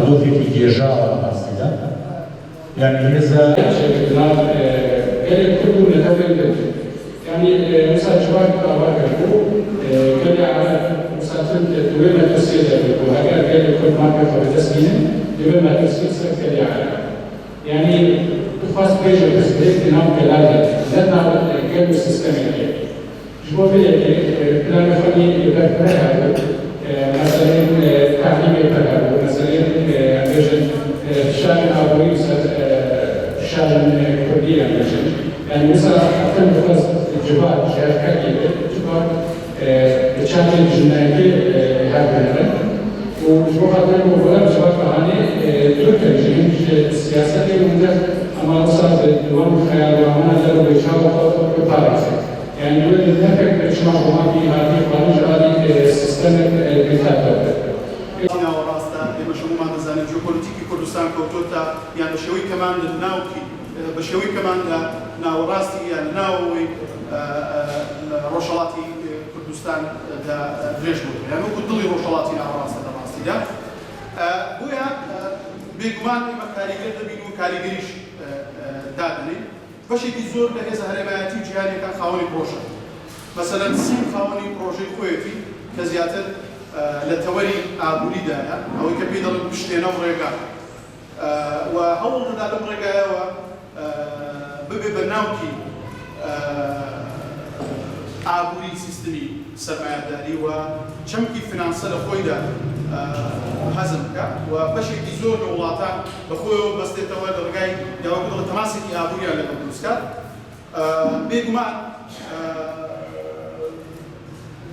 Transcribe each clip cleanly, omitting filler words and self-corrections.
مرۆڤێکی گێژاوە ڕاستیدا يعني هێزە gelek kurdun netewel yani mesela cevap var bu gele ala مسافر دوما تسير وهكذا gelek kurd marka فبتسمين دوما تسير سكري على يعني تخاص بيجو تسديد نام كلاده لا نام جلو سيستمية جوا بيه بلان خلي يبقى مثلا تعليم يبقى مثلا بيجن شان أولي شان كردية مثلا يعني مثلا أكثر بخص الجبال شركات الجبال تشامل الجنائي هذا وجوا هذا الموضوع جبال كهاني تركيا جين السياسة اللي أما وصلت دوام الخيال وأنا جالو بيشاو بباريس يعني دول النفق بيشمع وما في هذه خارج هذه السيستم الديكتاتوري. أنا وراستا بمشروع ما نزال جيوبوليتيكي كردستان كوتوتا يعني بشوي كمان الناوكي بشوي كمان ناوراستي يعني ناوي روشلاتي كردستان دا دريجمو يعني كنت ضلي روشلاتي ناوراستا دا راستي دا بويا بيجمان ما كاريجر دبينو كاريجريش دادني بەشێکی زۆر لە هێزە هەرێمایەتی و جیهانی کان خاوەنی پرۆژە مەسەلەن سیم خاوەنی پرۆژەی خۆیەتی کە زیاتر لە تەوەری ئابووریدایە ئەوەی کە پێی دەڵێن پشتێنە و ڕێگا و هەوڵ دەدا لەم ڕێگایەوە ببێ بە ناوکی ئابووری سیستمی سەرمایەداری و چەمکی فینانسە لە خۆیدا حەزم بکە و بەشێکی زۆر لە وڵاتان بەخۆیەوە بەستێتەوە لە ڕێگای یاوە بڵێ تەماسێکی ئابووریان لەگەڵ دروستکات بێگومان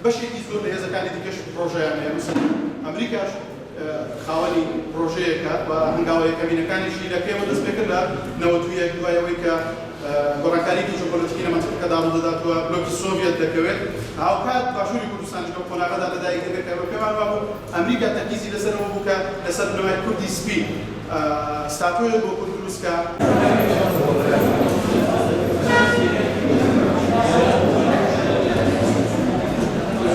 بەشێکی زۆر لە هێزەکانی دیکەش پرۆژەیان هەیە مثل ئەمریکاش خاوەنی پرۆژەیەکە و هەنگاوەیە کەمینەکانیشی لە پێوە دەست پێکرد لە نەوەتویەک دوای ئەوەی کە گۆڕانکاریی جیۆپۆلیتیکی نەمەترکە دابدەداتوە بلۆکی سۆڤیەت دەکەوێت هاوکات باشووری کوردستان لەو کۆناغەدا لەدایک دەکەوێت پێمان وابوو ئەمریکا تەرکیزی لەسەرەوە بوو کە لەسەر بنەمای کوردی سپی ستاتۆیەک بۆ کورد دروستکە